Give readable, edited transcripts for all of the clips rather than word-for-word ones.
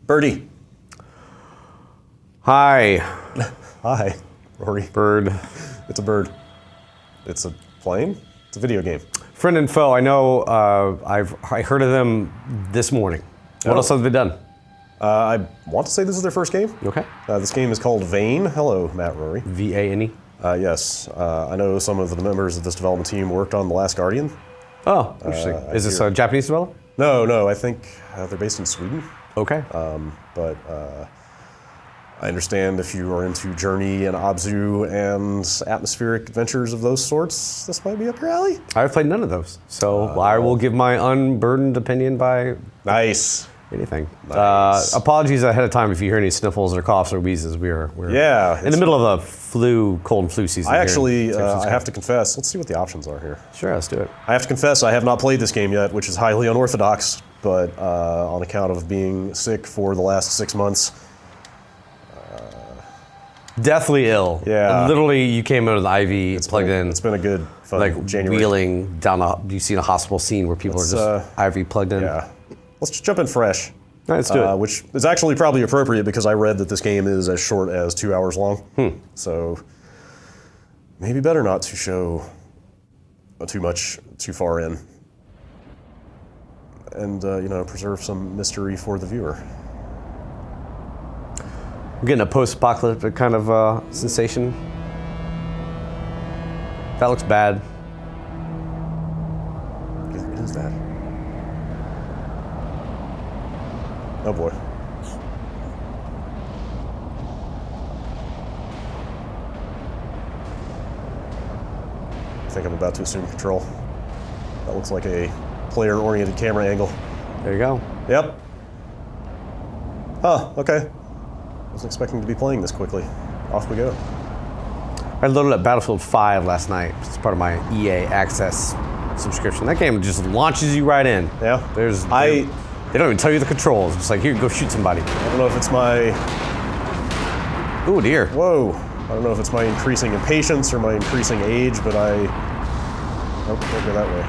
Birdie. Hi. Hi, Rory. Bird. It's a bird. It's a plane. It's a video game. Friend and foe. I know. I heard of them this morning. What else have they done? I want to say this is their first game. Okay. This game is called Vane. Hello, Matt, Rory. Vane. Yes. I know some of the members of this development team worked on The Last Guardian. Oh, interesting. Is this a Japanese developer? No. I think they're based in Sweden. Okay. But I understand if you are into Journey and Abzu and atmospheric adventures of those sorts, this might be up your alley. I've played none of those, so I will give my unburdened opinion by Nice. anything. Nice. Apologies ahead of time if you hear any sniffles or coughs or wheezes. We're in the middle of a cold and flu season. I here actually, in San Francisco. I have to confess, let's see what the options are here. Sure, let's do it. I have to confess, I have not played this game yet, which is highly unorthodox, but on account of being sick for the last 6 months. Deathly ill. Yeah. Literally, you came out of the IV, plugged in. It's been a good, fun like January. wheeling down you've seen a hospital scene where people are just IV plugged in. Yeah. Let's just jump in fresh. All right, let's do it. Which is actually probably appropriate because I read that this game is as short as 2 hours long. So maybe better not to show too much too far in. And, preserve some mystery for the viewer. I'm getting a post-apocalyptic kind of sensation. That looks bad. What is that? Oh boy. I think I'm about to assume control. That looks like a player-oriented camera angle. There you go. Yep. Huh, okay. Wasn't expecting to be playing this quickly. Off we go. I loaded up Battlefield 5 last night. It's part of my EA Access subscription. That game just launches you right in. Yeah. They don't even tell you the controls. It's like, here, go shoot somebody. I don't know if it's my... Oh dear. Whoa. I don't know if it's my increasing impatience or my increasing age, but Nope, don't go that way.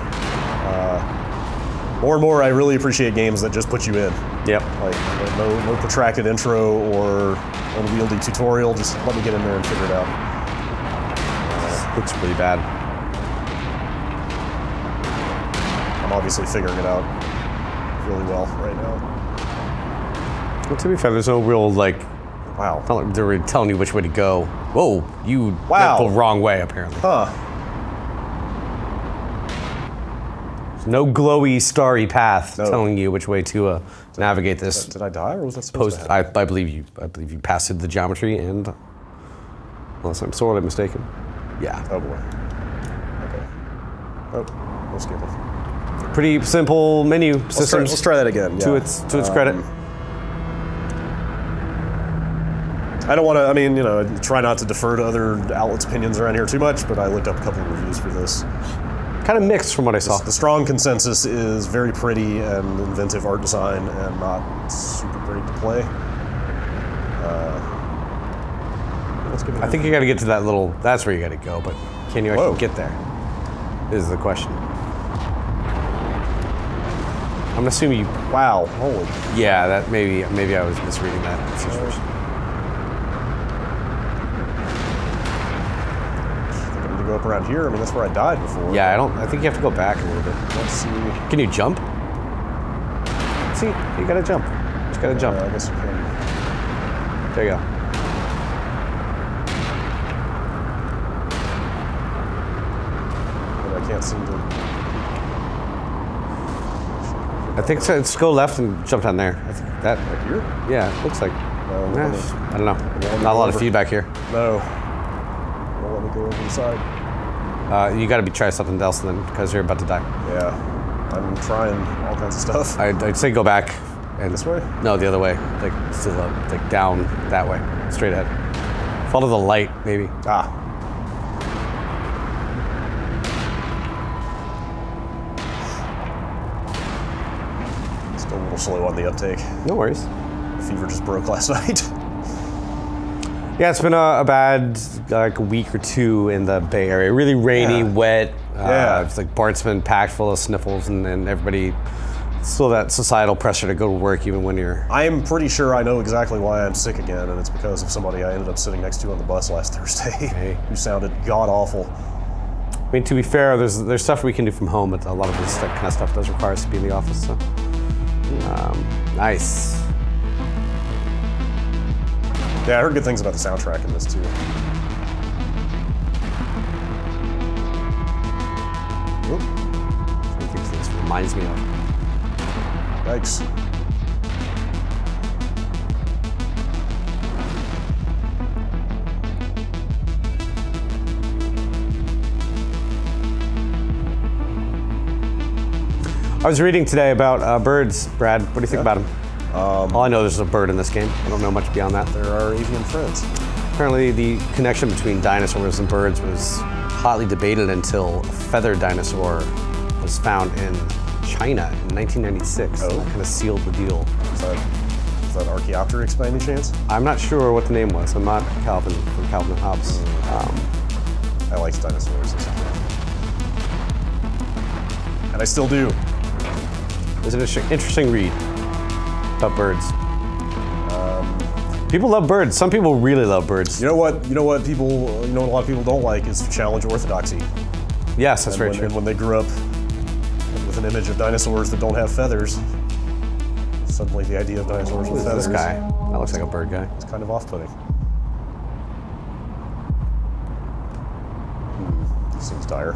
More and more, I really appreciate games that just put you in. Yep. Like, no protracted intro or unwieldy tutorial. Just let me get in there and figure it out. Looks really bad. I'm obviously figuring it out really well right now. Well, to be fair, there's no real, Wow. it's not like they're really telling you which way to go. Whoa, you went the wrong way, apparently. Huh. No glowy, starry path telling you which way to navigate this. Did I die, or was that supposed to happen? I believe you. I believe you passed through the geometry, and unless I'm sorely mistaken, yeah. Oh boy. Okay. Oh, no skipping. Pretty simple menu systems. Let's try that again. To Yeah. its credit. I don't want to. Try not to defer to other outlets' opinions around here too much, but I looked up a couple of reviews for this. Kind of mixed from what I saw. The strong consensus is very pretty and inventive art design and not super great to play. Let's give it I think you got to get to that little. That's where you got to go, but can you actually get there? Is the question. I'm assuming you. Wow! Holy. Yeah, that maybe I was misreading that situation. Go up around here. I mean, that's where I died before. Yeah, I think you have to go back a little bit. Let's see. Can you jump? See, you gotta jump. Just gotta jump. I guess you can. There you go. But I can't seem to. I think so. Let's go left and jump down there. I think that. Right here? Yeah, it looks like. I don't know. Not a lot of feedback here. No. Don't let me go over the side. You got to try something else then, because you're about to die. Yeah, I'm trying all kinds of stuff. I'd say go back. And This way? No, the other way. Still down that way, straight ahead. Follow the light, maybe. Ah. Still a little slow on the uptake. No worries. The fever just broke last night. Yeah, it's been a bad week or two in the Bay Area. Really rainy, wet. Yeah. It's Bart's been packed full of sniffles, and everybody Still that societal pressure to go to work even when you're... I am pretty sure I know exactly why I'm sick again, and it's because of somebody I ended up sitting next to on the bus last Thursday who sounded god-awful. I mean, to be fair, there's stuff we can do from home, but a lot of this kind of stuff does require us to be in the office, so... nice. Yeah, I heard good things about the soundtrack in this, too. Oop. I think this reminds me of... Yikes. I was reading today about birds, Brad. What do you think about them? All I know there's a bird in this game. I don't know much beyond that. There are avian friends. Apparently the connection between dinosaurs and birds was hotly debated until a feathered dinosaur was found in China in 1996. Oh. And that kind of sealed the deal. Is that Archaeopteryx by any chance? I'm not sure what the name was. I'm not Calvin from Calvin and Hobbes. I liked dinosaurs as a kid. And I still do. It was an interesting read about birds. People love birds. Some people really love birds. You know what a lot of people don't like is to challenge orthodoxy. Yes, that's very And true. when they grew up with an image of dinosaurs that don't have feathers, suddenly the idea of dinosaurs with feathers This guy, that looks like a bird guy. is kind of off-putting. Seems dire.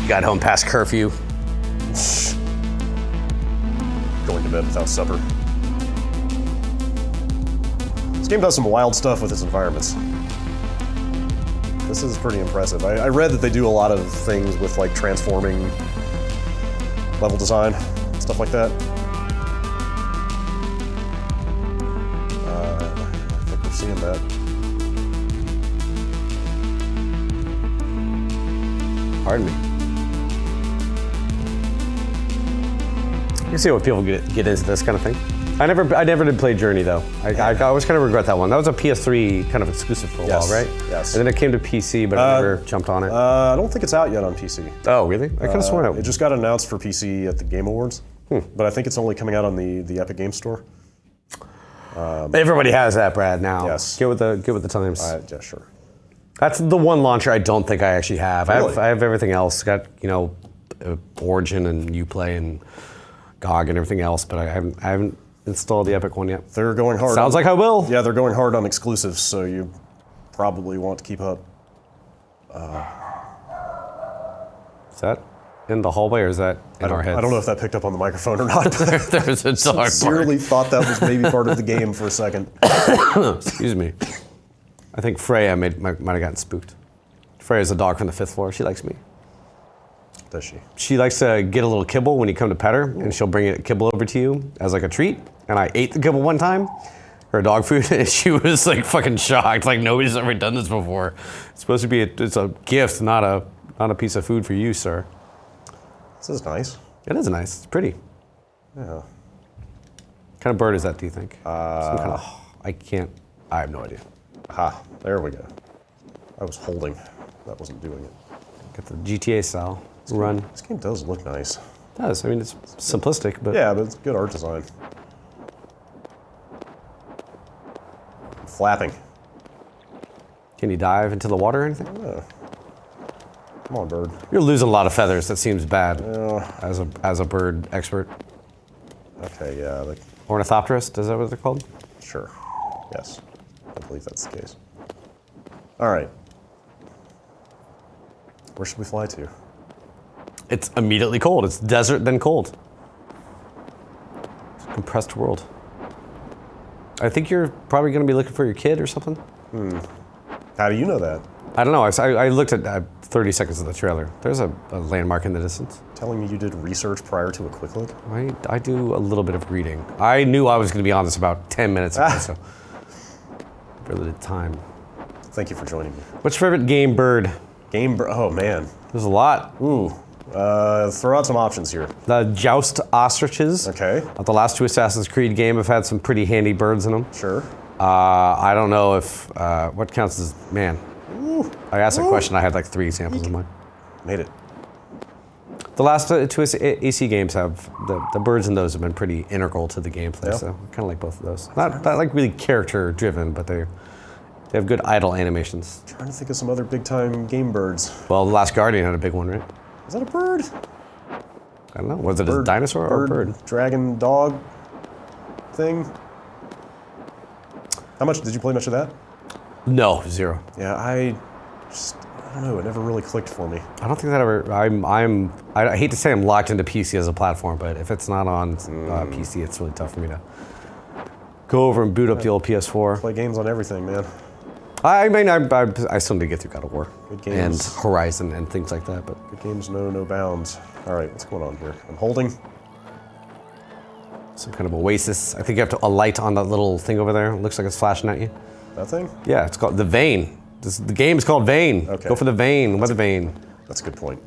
Got home past curfew. Going to bed without supper. This game does some wild stuff with its environments. This is pretty impressive. I read that they do a lot of things with like transforming level design, stuff like that. I think we're seeing that. Pardon me. You see what people get into this kind of thing. I never did play Journey though. I always kind of regret that one. That was a PS3 kind of exclusive for a while, right? Yes. And then it came to PC, but I never jumped on it. I don't think it's out yet on PC. Oh, really? I could have sworn It just got announced for PC at the Game Awards, but I think it's only coming out on the Epic Games Store. Everybody has that, Brad. Now, Yes. Get with the times. Yeah, sure. That's the one launcher I don't think I actually have. Really? I have everything else. Got Origin and Uplay and GOG and everything else, but I haven't installed the Epic one yet. They're going hard. Sounds like I will. Yeah, they're going hard on exclusives, so you probably want to keep up. Is that in the hallway or is that in our heads? I don't know if that picked up on the microphone or not. But There's a dog sincerely thought that was maybe part of the game for a second. Excuse me. I think Freya might have gotten spooked. Freya's a dog from the 5th floor. She likes me. Does she? She likes to get a little kibble when you come to pet her, and she'll bring a kibble over to you as like a treat. And I ate the kibble one time, her dog food, and she was like fucking shocked. Like nobody's ever done this before. It's supposed to be it's a gift, not a piece of food for you, sir. This is nice. It is nice. It's pretty. Yeah. What kind of bird is that? Do you think? Some kind of. I have no idea. Aha, there we go. I was holding. That wasn't doing it. Got the GTA style run. This game does look nice. It does. I mean, it's simplistic, but Yeah, but it's good art design. Flapping. can you dive into the water or anything? Come on, bird. You're losing a lot of feathers. That seems bad. Yeah. As a bird expert. Okay, yeah, Ornithopterist, is that what they're called? sure. Yes, I believe that's the case. All right. Where should we fly to? It's immediately cold. It's desert, then cold. It's a compressed world. I think you're probably going to be looking for your kid or something. How do you know that? I don't know. I looked at 30 seconds of the trailer. There's a landmark in the distance. Telling me you did research prior to a quick look? I do a little bit of reading. I knew I was going to be on this about 10 minutes ago, so really did time. Thank you for joining me. What's your favorite game bird? Oh man. There's a lot. Ooh. Throw out some options here. The joust ostriches. Okay. The last two Assassin's Creed game have had some pretty handy birds in them. Sure. I don't know if what counts as man. I asked a question. I had like 3 examples in mind. Made it. The last two AC games have the birds in those have been pretty integral to the gameplay. Yeah. So kind of like both of those. Not like really character driven, but they have good idle animations. Trying to think of some other big time game birds. Well, The Last Guardian had a big one, right? Is that a bird? I don't know. Was it a dinosaur or a bird? Dragon, dog thing? How much, did you play much of that? No, 0. Yeah, I don't know, it never really clicked for me. I don't think that ever. I hate to say I'm locked into PC as a platform, but if it's not on PC, it's really tough for me to go over and boot up the old PS4. Play games on everything, man. I mean, I still need to get through God of War Good games. and Horizon and things like that, but Good games know no bounds. All right, what's going on here? I'm holding. some kind of oasis. I think you have to alight on that little thing over there. It looks like it's flashing at you. That thing? Yeah, it's called the Vane. The game is called Vane. Okay. Go for the Vane. Weather Vane. That's a good point.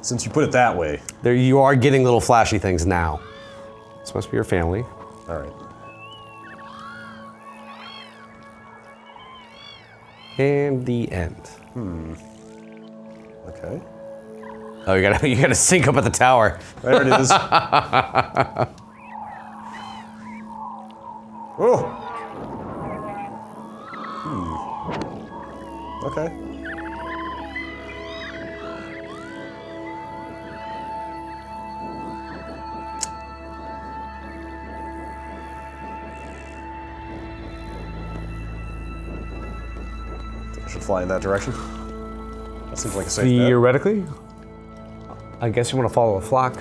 Since you put it that way. There, you are getting little flashy things now. This must be your family. All right. And the end. Okay. Oh, you gotta sync up at the tower. There it is. Oh. Okay. I should fly in that direction. That seems like a safe bet. Theoretically, I guess you want to follow a flock.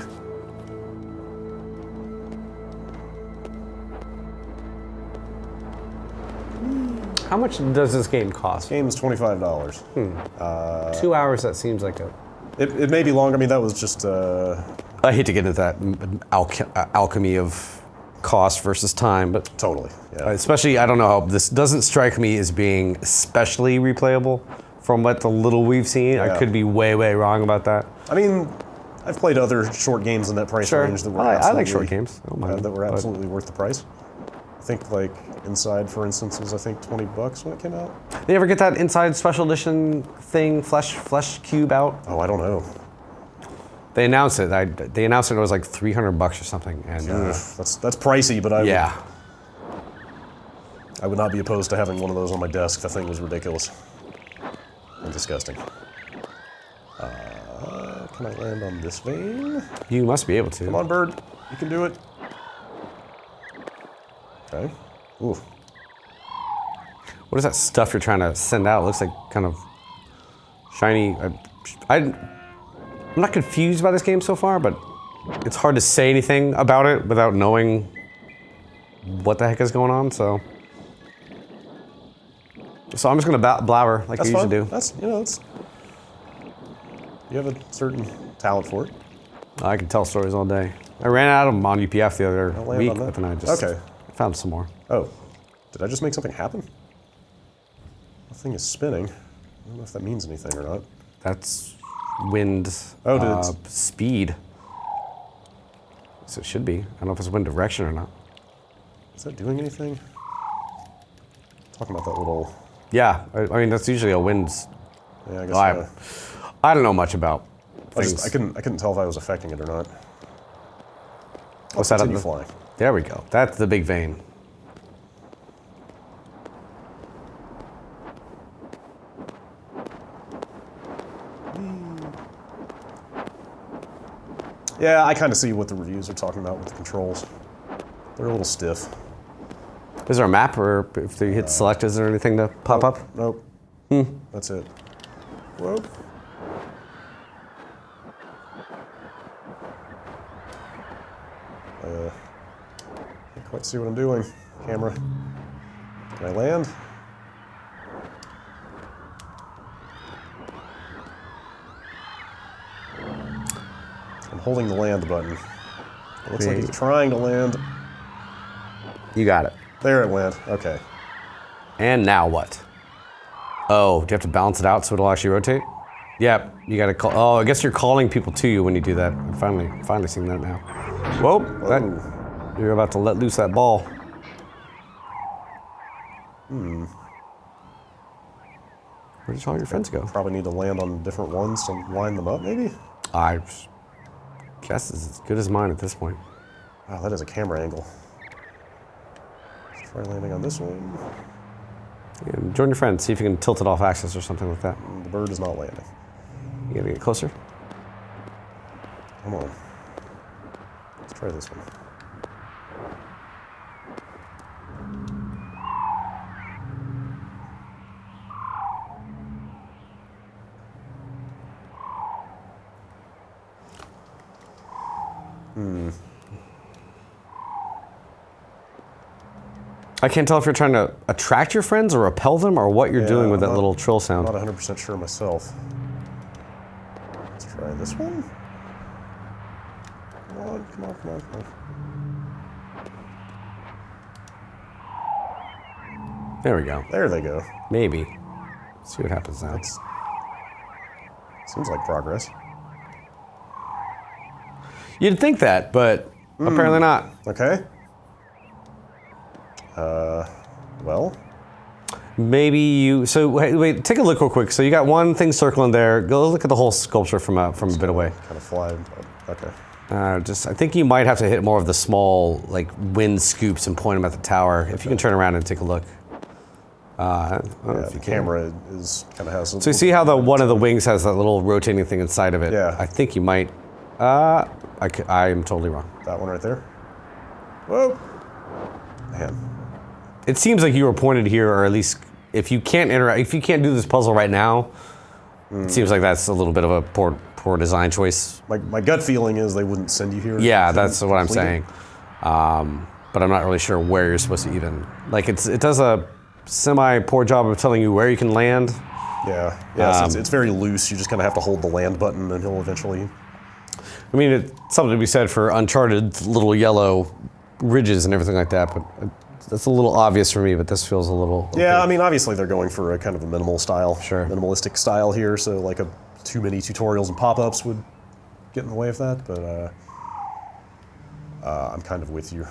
How much does this game cost? Game is $25. 2 hours, that seems like a... It may be longer. I mean, that was just. I hate to get into that alchemy of cost versus time, but Totally. Yeah. especially, I don't know, this doesn't strike me as being especially replayable from what the little we've seen. I Yeah. could be way, way wrong about that. I mean, I've played other short games in that price Sure. range that were I like absolutely- short games. I don't mind that were but- absolutely worth the price. I think like Inside, for instance, was I think $20 when it came out. You ever get that Inside Special Edition thing, Flesh Cube out? Oh, I don't know. They announced it. They announced it was like $300 or something, and That's pricey, but yeah, I would not be opposed to having one of those on my desk. That thing was ridiculous and disgusting. Can I land on this vein? you must be able to. Come on, bird. You can do it. Okay. Ooh. What is that stuff you're trying to send out? It looks like kind of shiny. I'm not confused by this game so far, but it's hard to say anything about it without knowing what the heck is going on. So I'm just gonna blabber like That's you fine. usually do. That's, it's... You have a certain talent for it. I can tell stories all day. I ran out of them on UPF the other land week, on that. but then I just Okay. found some more. Oh. Did I just make something happen? The thing is spinning. I don't know if that means anything or not. That's wind Oh, did it? speed. So it should be. I don't know if it's wind direction or not. Is that doing anything? Talking about that little... Yeah, I mean that's usually a wind. Yeah, I guess I don't know much about things. I couldn't tell if I was affecting it or not. What's that? Continue flying. There we go. That's the big vein. Yeah, I kind of see what the reviews are talking about with the controls. They're a little stiff. Is there a map, or if you hit select, is there anything to pop up? Nope. That's it. Whoa. Can't quite see what I'm doing. Camera. Can I land? I'm holding the land button. It looks like he's trying to land. You got it. There it went. Okay. And now what? Oh, do you have to balance it out so it'll actually rotate? Yep, you gotta call. Oh, I guess you're calling people to you when you do that. I'm finally seeing that now. Whoa, you're about to let loose that ball. Where did all your friends go? Probably need to land on different ones to line them up, maybe? I guess it's as good as mine at this point. Wow, that is a camera angle. Let's try landing on this one. And join your friend. See if you can tilt it off axis or something like that. The bird is not landing. You gotta get closer. Come on. Let's try this one. I can't tell if you're trying to attract your friends or repel them or what you're doing with that little trill sound. I'm not 100% sure myself. Let's try this one. Come on, come on, come on, come on. There we go. There they go. Maybe. See what happens now. Seems like progress. You'd think that, but apparently not. Okay. Well. Maybe you. So wait, take a look real quick. So you got one thing circling there. Go look at the whole sculpture from a bit away. Kind of fly. Okay. I think you might have to hit more of the small like wind scoops and point them at the tower. If you can turn around and take a look. Yeah, the camera is kind of has. So you see how the one of the wings has that little rotating thing inside of it. Yeah. I think you might. I am totally wrong. That one right there. Whoa. Man. It seems like you were pointed here, or at least if you can't interact, if you can't do this puzzle right now, it seems like that's a little bit of a poor design choice. My gut feeling is they wouldn't send you here. Yeah, that's what I'm saying. But I'm not really sure where you're supposed to even. Like it does a semi-poor job of telling you where you can land. Yeah. It's very loose. You just kind of have to hold the land button, and he'll eventually. I mean, it's something to be said for uncharted little yellow ridges and everything like that, but that's a little obvious for me, but this feels a little... Okay. Yeah, I mean, obviously they're going for a kind of a minimal style. Sure. Minimalistic style here, so like too many tutorials and pop-ups would get in the way of that, but I'm kind of with you.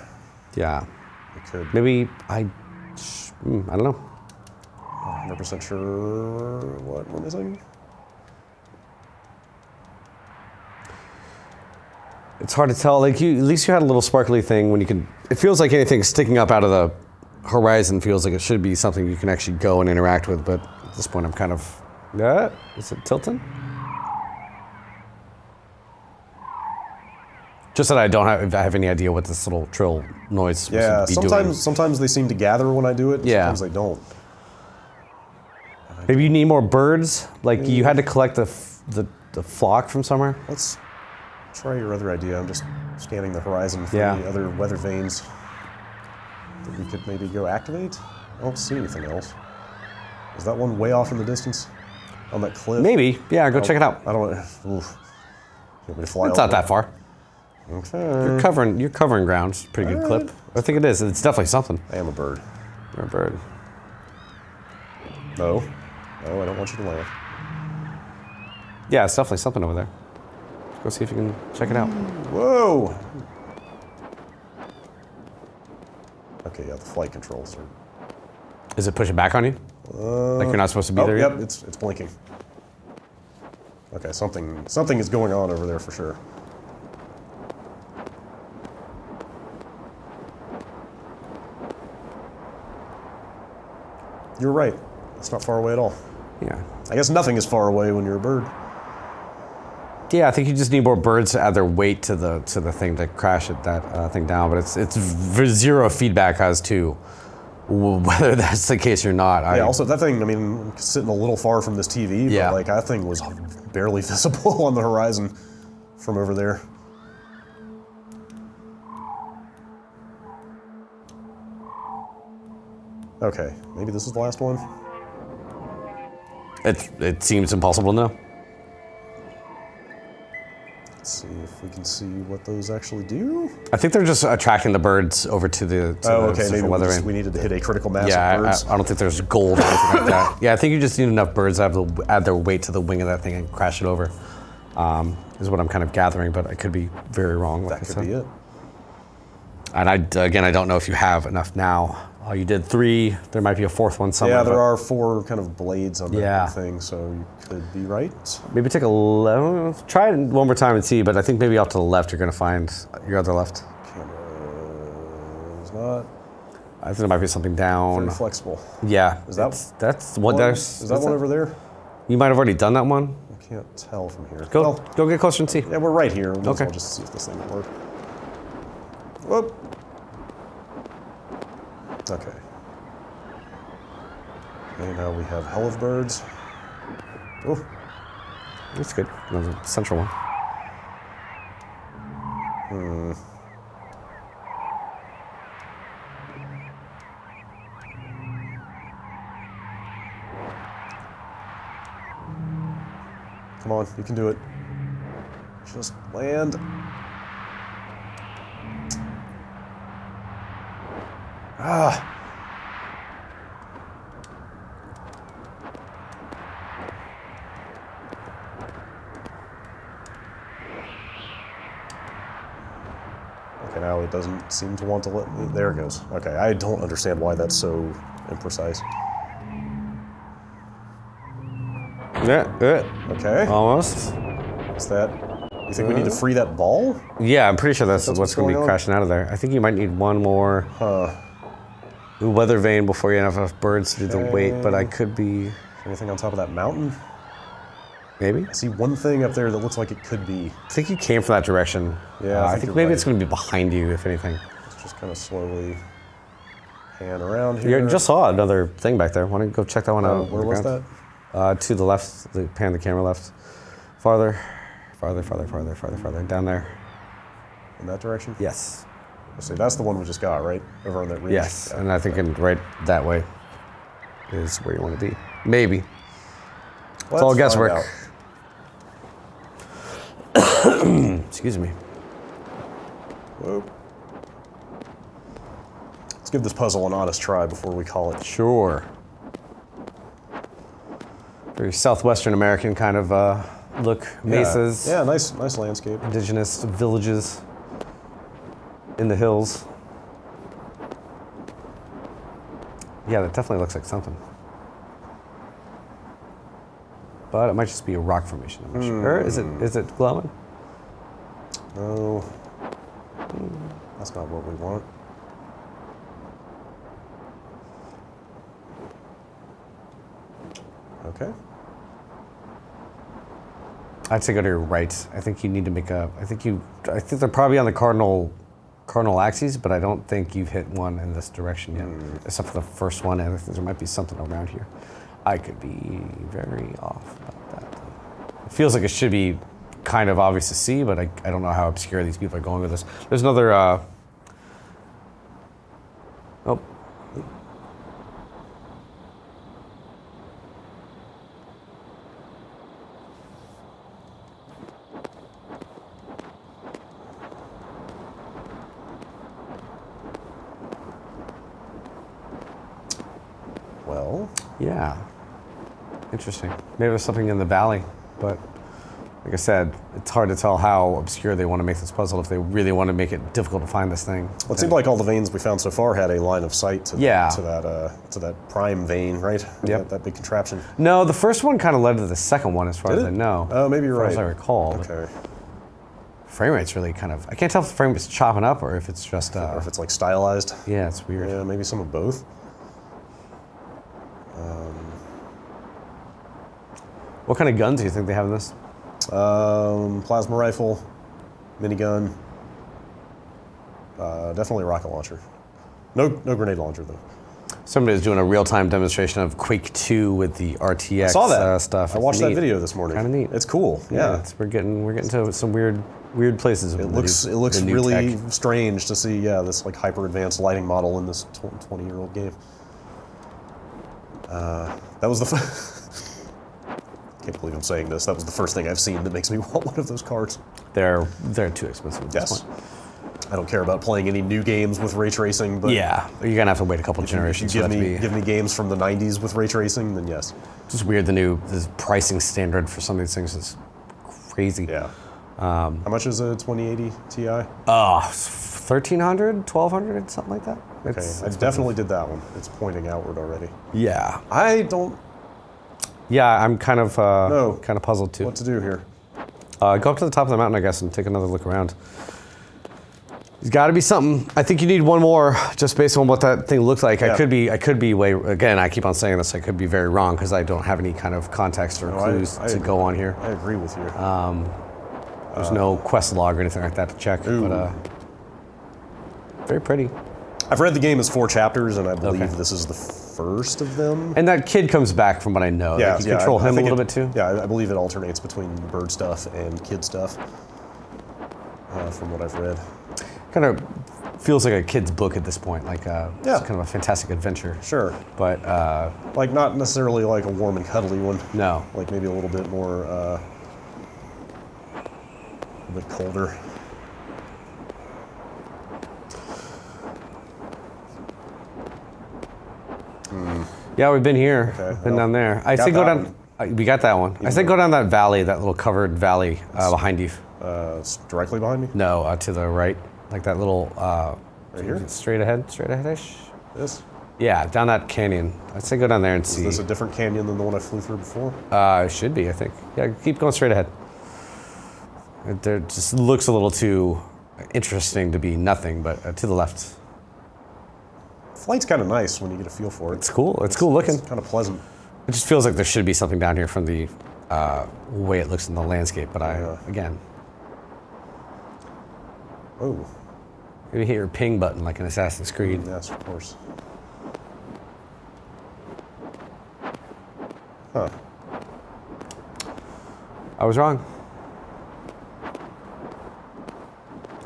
Yeah. It could. Maybe I don't know. 100% sure what we're missing. It's hard to tell. Like at least you had a little sparkly thing when you can. It feels like anything sticking up out of the horizon feels like it should be something you can actually go and interact with. But at this point, I'm kind of. Is it tilting? Just that I don't have any idea what this little trill noise is supposed to be doing. Sometimes they seem to gather when I do it. Yeah. Sometimes they don't. Maybe you need more birds. Like you had to collect the flock from somewhere. Let's try your other idea. I'm just scanning the horizon for any other weather vanes that we could maybe go activate. I don't see anything else. Is that one way off in the distance? On that cliff? Maybe. Yeah, go check it out. I don't want to fly. It's not that far. Okay. You're covering ground. It's a pretty good clip. I think it is. It's definitely something. I am a bird. You're a bird. No, I don't want you to land. Yeah, it's definitely something over there. Go see if you can check it out. Whoa! Okay, yeah, the flight controls are... Is it pushing back on you? Like you're not supposed to be there yet? Yep, it's blinking. Okay, something is going on over there for sure. You're right. It's not far away at all. Yeah. I guess nothing is far away when you're a bird. Yeah, I think you just need more birds to add their weight to the thing to crash that thing down. But it's zero feedback as to whether that's the case or not. Yeah. Also, that thing. I mean, sitting a little far from this TV. Yeah. But like that thing was barely visible on the horizon from over there. Okay, maybe this is the last one. It seems impossible to know. Let's see if we can see what those actually do. I think they're just attracting the birds over to the maybe we needed to hit a critical mass of birds. I don't think there's gold or anything like that. Yeah, I think you just need enough birds to add their weight to the wing of that thing and crash it over. Is what I'm kind of gathering, but I could be very wrong. That could be it. And I don't know if you have enough now. Oh, you did 3. There might be a 4th one somewhere. Yeah, there are 4 kind of blades on that Yeah. thing, so you could be right. Maybe take a left. Try it one more time and see, but I think maybe off to the left you're going to find your other left. Camera is not I think there might be something down. very flexible. Yeah. Is that that's what one? there's. Is that one over there? You might have already done that one. I can't tell from here. Go Well, go get closer and see. yeah, we're right here. We might as Okay. well just see if this thing will work. Whoop. Okay. Okay, now we have hell of birds. Oh, That's good. Another central one. come on, you can do it. Just land. Ah. Okay, now it doesn't seem to want to let me. There it goes. Okay, I don't understand why that's so imprecise. Yeah. Okay, Almost. is that? You think we need to free that ball? Yeah, I'm pretty sure that's That's what's going to be going on? crashing out of there. I think you might need one more Huh. weather vane before you have enough birds to do the weight, but I could be. Anything on top of that mountain? Maybe? I see one thing up there that looks like it could be. I think you came from that direction. Yeah, I I think think you're maybe right. it's going to be behind you, if anything. Let's just kind of slowly pan around here. You just saw another thing back there. Why don't you go check that one out? Where was that? To the left, pan the camera left. Farther, down there. In that direction? Yes. Let's see, that's the one we just got, right? Over on that ridge? Yes, Yeah. and I think right that way is where you want to be. Maybe. Let's It's all find guesswork. out. Excuse me. Whoa. Let's give this puzzle an honest try before we call it. Sure. Very Southwestern American kind of look. Mesas. Yeah, nice landscape. Indigenous villages in the hills. Yeah, that definitely looks like something. But it might just be a rock formation. I'm not sure. Is it glowing? No. That's not what we want. Okay. I'd say go to your right. I think you need to make a. I think they're probably on the cardinal axes, but I don't think you've hit one in this direction yet, except for the first one. And I think there might be something around here. I could be very off about that. It feels like it should be kind of obvious to see, but I don't know how obscure these people are going with this. There's another. Oh. Well, Yeah. Interesting. Maybe there's something in the valley, but like I said, it's hard to tell how obscure they want to make this puzzle if they really want to make it difficult to find this thing. it seemed like all the veins we found so far had a line of sight to, Yeah. to that prime vein, right? Yep. That big contraption. No, the first one kind of led to the second one as far Did as it? I know. Oh, maybe you're as far right. as I recall. but Okay. Frame rate's really kind of, I can't tell if the frame rate's chopping up or if it's just, Or if it's like stylized. yeah, it's weird. Yeah, maybe some of both. What kind of guns do you think they have in this? Plasma rifle, minigun, definitely a rocket launcher. No grenade launcher though. Somebody was doing a real-time demonstration of Quake 2 with the RTX I saw that stuff. I It's watched that neat. video this morning. Kinda neat. It's cool. Yeah. We're getting to some weird places. It looks really strange to see, this like hyper advanced lighting model in this 20-year-old game. That was the. Can't believe I'm saying this. That was the first thing I've seen that makes me want one of those cards. They're too expensive at this Yes. point. I don't care about playing any new games with ray tracing, but Yeah, you're gonna have to wait a couple if you generations give for that to me be. give me games from the 90s with ray tracing, then yes. It's just weird. The pricing standard for some of these things is crazy. Yeah. How much is a 2080 Ti? Oh, 1,300, 1,200, something like that. Okay, I definitely did that one. It's pointing outward already. Yeah. I don't Yeah, I'm kind of know kind of puzzled too. what to do here. Go up to the top of the mountain, I guess, and take another look around. There's got to be something. I think you need one more, just based on what that thing looks like. Yeah. I could be way. Again, I keep on saying this. I could be very wrong because I don't have any kind of context or clues to go on here. I agree with you. There's no quest log or anything like that to check. Ooh. But very pretty. I've read the game as 4 chapters, and I believe Okay. this is the first of them. And that kid comes back, from what I know. Yeah, Like, you control I him a think little bit too. Yeah, I believe it alternates between bird stuff and kid stuff, from what I've read. Kind of feels like a kid's book at this point, like it's kind of a fantastic adventure. Sure. But Like, not necessarily like a warm and cuddly one. no. Like, maybe a little bit more, a bit colder. Yeah, we've been here, Okay, been well, down there. I got say go that down. We got that one. I say go down that valley, that little covered valley behind you. It's directly behind me? No, to the right, like that little. Right here? Straight ahead-ish. This? Yeah, down that canyon. I'd say go down there and Is see. this a different canyon than the one I flew through before? It should be, I think. Yeah, keep going straight ahead. It just looks a little too interesting to be nothing, but to the left. Flight's kind of nice when you get a feel for it. It's cool. It's cool looking. It's kind of pleasant. It just feels like there should be something down here from the way it looks in the landscape, but again, Oh, maybe hit your ping button like in Assassin's Creed. yes, of course. Huh. I was wrong.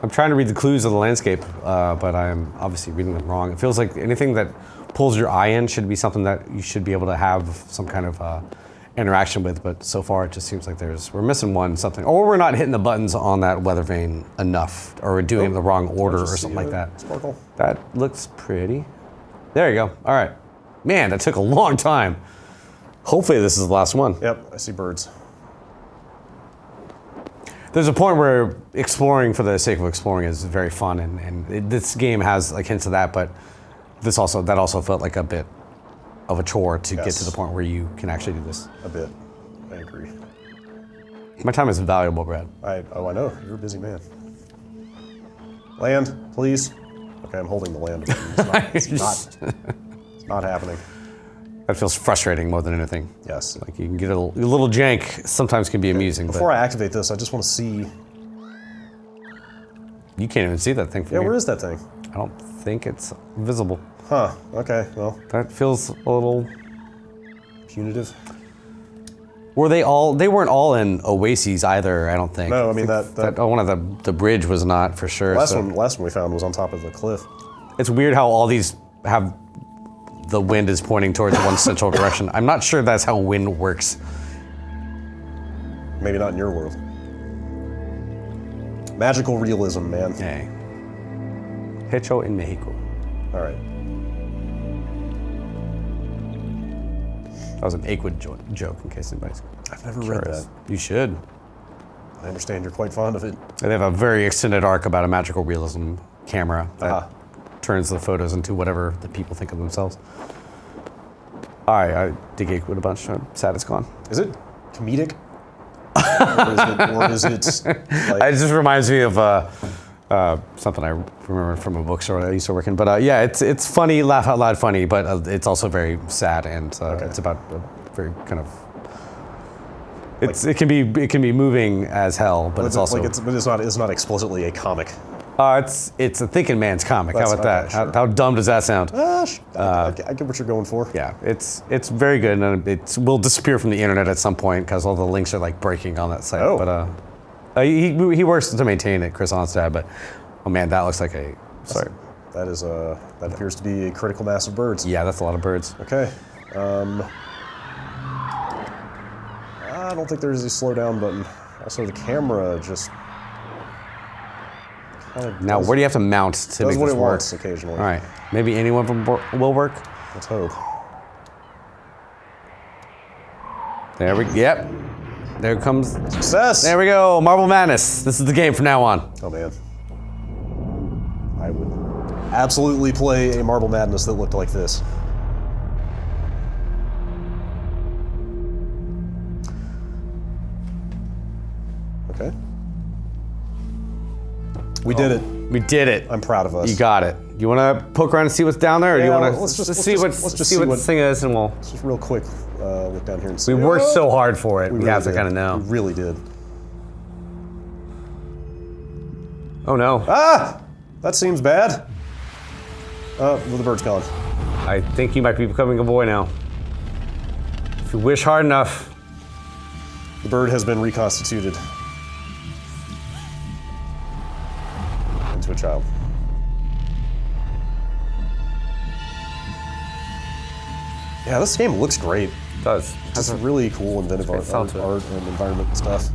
I'm trying to read the clues of the landscape, but I'm obviously reading them wrong. It feels like anything that pulls your eye in should be something that you should be able to have some kind of interaction with, but so far it just seems like we're missing something, or we're not hitting the buttons on that weather vane enough, or we're doing it in the wrong order or Just something see like that. Sparkle. That looks pretty. There you go. All right. Man, that took a long time. Hopefully this is the last one. Yep, I see birds. There's a point where exploring for the sake of exploring is very fun, and this game has like hints of that, but that also felt like a bit of a chore to get to the point where you can actually do this. A bit. I agree. My time is invaluable, Brad. I know. You're a busy man. Land, please. Okay, I'm holding the land button. It's not happening. That feels frustrating more than anything. Yes. Like you can get a little jank. Sometimes can be amusing, Before but I activate this, I just want to see. you can't even see that thing from Yeah, here. where is that thing? I don't think it's visible. Huh. Okay. Well, That feels a little. punitive. Were they all? They weren't all in oases either. I don't think. No, I mean think one of the bridge was not for sure. Last so- one we found was on top of the cliff. It's weird how all these have the wind is pointing towards one central direction. I'm not sure that's how wind works. Maybe not in your world. Magical realism, man. Hey. Hecho in Mexico. All right. That was an Aquid joke, in case anybody's I've never read curious. that. You should. I understand you're quite fond of it. They have a very extended arc about a magical realism camera that Uh-huh. turns the photos into whatever the people think of themselves. All right, I dig Aquid a bunch. I'm sad it's gone. Is it comedic? or is it like, It just reminds me of something I remember from a bookstore that I used to work in. But yeah, it's funny, laugh out loud funny, but it's also very sad, and it's about a very kind of. It can be moving as hell, but it's also but it's not explicitly a comic. it's a thinking man's comic. How about that? okay, sure. How dumb does that sound? I get what you're going for. Yeah, it's very good, and it will disappear from the internet at some point because all the links are like breaking on that site. Oh. But he works to maintain it, Chris Onstad. But oh man, that looks like a sorry. That is that appears to be a critical mass of birds. Yeah, that's a lot of birds. Okay. I don't think there's a slow down button. Also, the camera just kind of Now, where do you have to mount to does make what this it work? wants occasionally. All right, maybe any one of them will work. Let's hope. There we yep. There comes. Success. There we go. Marble Madness. This is the game from now on. Oh man. absolutely play a Marble Madness that looked like this. Okay. We did it. We did it. I'm proud of us. You got it. You want to poke around and see what's down there, or do you want to let's just see what this thing is, and we'll just real quick look down here and see. We worked so hard for it. We really have to did. kind of know. We really did. Oh no. Ah! That seems bad. Well, the bird's gone. I think you might be becoming a boy now. If you wish hard enough. The bird has been reconstituted into a child. Yeah, this game looks great. It does. It's really cool, inventive art sound to it. and environment stuff.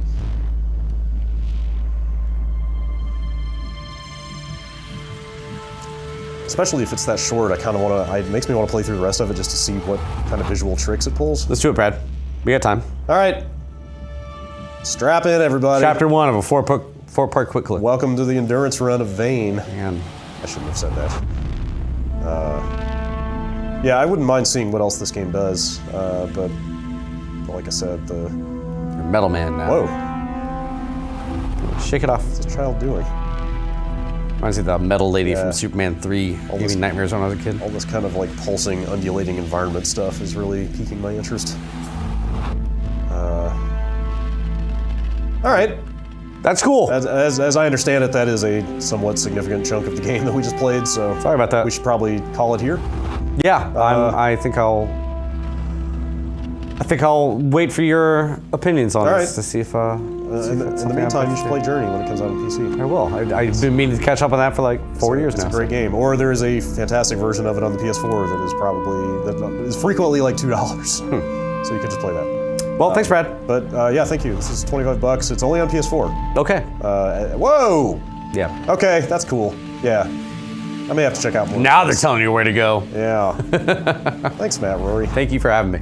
Especially if it's that short, I kind of want to. It makes me want to play through the rest of it just to see what kind of visual tricks it pulls. Let's do it, Brad. We got time. All right, strap in, everybody. Chapter 1 of a four-part quick clip. Welcome to the endurance run of Vane. Man. I shouldn't have said that. Yeah, I wouldn't mind seeing what else this game does, but like I said, the... You're Metal Man now. Whoa, Shake it off. what's this child doing? Reminds me of the metal lady Yeah. from Superman 3. Gave this- me nightmares when I was a kid. All this kind of like pulsing, undulating environment stuff is really piquing my interest. All right. That's cool. As I understand it, that is a somewhat significant chunk of the game that we just played, so... Sorry about that. We should probably call it here. Yeah, I think I'll wait for your opinions on All this right. to see if. In the meantime, you should play Journey when it comes out on PC. I will. I've been meaning to catch up on that for like 4 years It's now. a great game. Or there is a fantastic version of it on the PS4 that is frequently like $2. So you could just play that. Well, thanks, Brad. But yeah, thank you. This is $25. It's only on PS4. Okay. Whoa! Yeah. Okay, that's cool. Yeah. I may have to check out more. Now they're telling you where to go. Yeah. Thanks, Matt Rory. Thank you for having me.